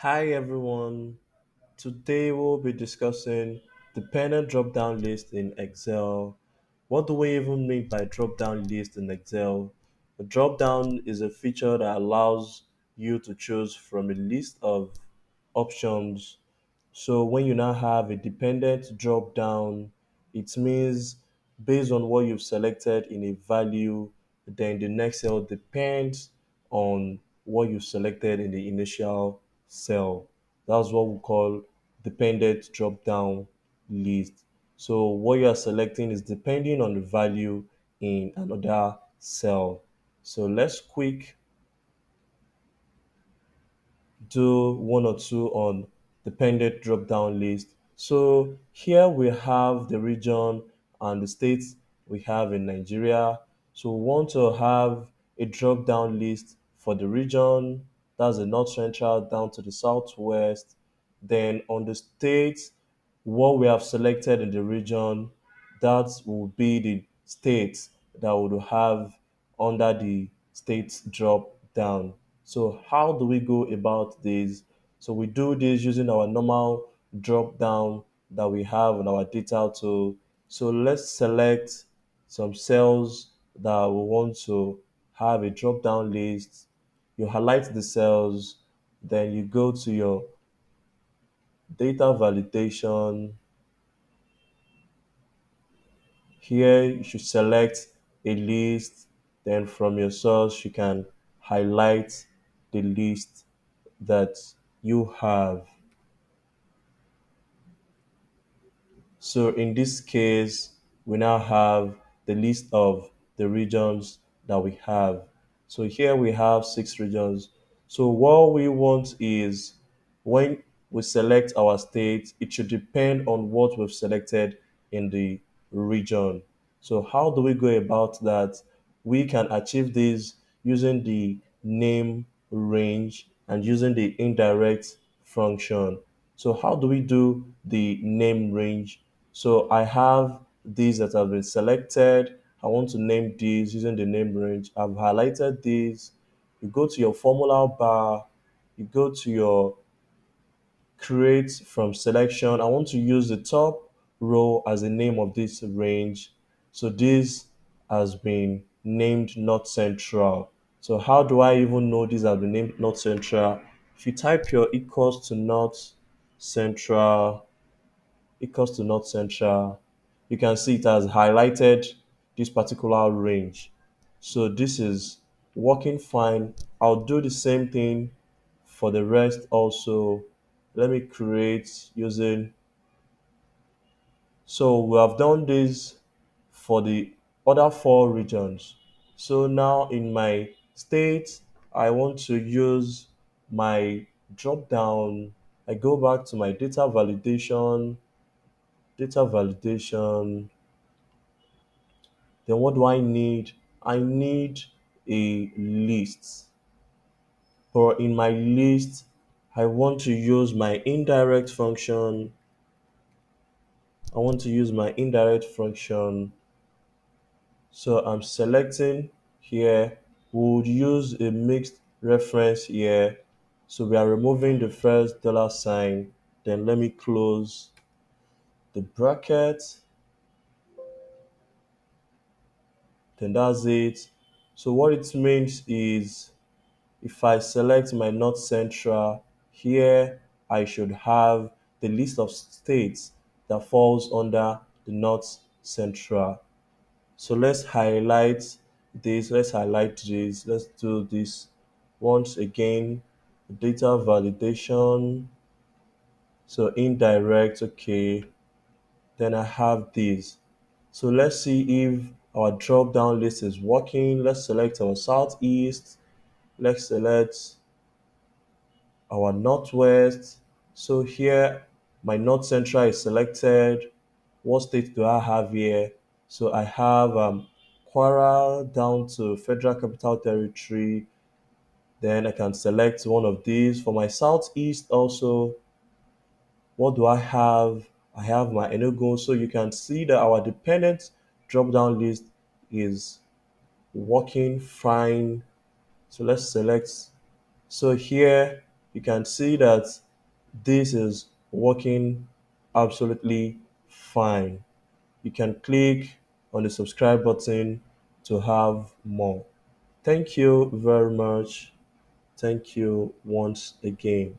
Hi everyone. Today we'll be discussing dependent drop-down list in Excel. What do we even mean by drop-down list in Excel? A drop-down is a feature that allows you to choose from a list of options. So when you now have a dependent drop down, it means based on what you've selected in a value, then the next cell depends on what you selected in the initial cell. That's what we call dependent drop down list. So what you are selecting is depending on the value in another cell. So let's quick do one or two on dependent drop down list. So here we have the region and the states we have in Nigeria. So we want to have a drop down list for the region, that's the north central down to the southwest. Then on the states, what we have selected in the region, that will be the states that would have under the states drop down. So how do we go about this? So we do this using our normal drop down that we have on our data tool. So let's select some cells that we want to have a drop down list. You highlight the cells, then you go to your data validation. Here you should select a list, then from your source you can highlight the list that you have. So in this case, we now have the list of the regions that we have. So here we have six regions. So what we want is when we select our state, it should depend on what we've selected in the region. So how do we go about that? We can achieve this using the name range and using the indirect function. So how do we do the name range? So I have these that have been selected. I want to name these using the name range. I've highlighted these. You go to your formula bar, you go to your create from selection. I want to use the top row as the name of this range. So this has been named North Central. So how do I even know this has been named North Central? If you type your equals to North Central, equals to North Central, you can see it has highlighted this particular range. So this is working fine. I'll do the same thing for the rest also. Let me create using, so we have done this for the other four regions. So now in my state, I want to use my drop down. I go back to my data validation. Then what do I need? I need a list. But in my list, I want to use my indirect function. I want to use my indirect function. So I'm selecting here. We would use a mixed reference here. So we are removing the first dollar sign. Then let me close the bracket. Then that's it. So what it means is if I select my North Central here, I should have the list of states that falls under the North Central. So let's highlight this, let's do this once again. Data validation, so indirect, okay. Then I have this. So let's see if our drop down list is working. Let's select our southeast, let's select our northwest. So here my north central is selected. What state do I have here? So I have Kwara down to Federal Capital Territory. Then I can select one of these. For my southeast also, what do I have? I have my Enugu. So you can see that our dependent drop down list is working fine. So let's select. So here you can see that this is working absolutely fine. You can click on the subscribe button to have more. Thank you very much. Thank you once again.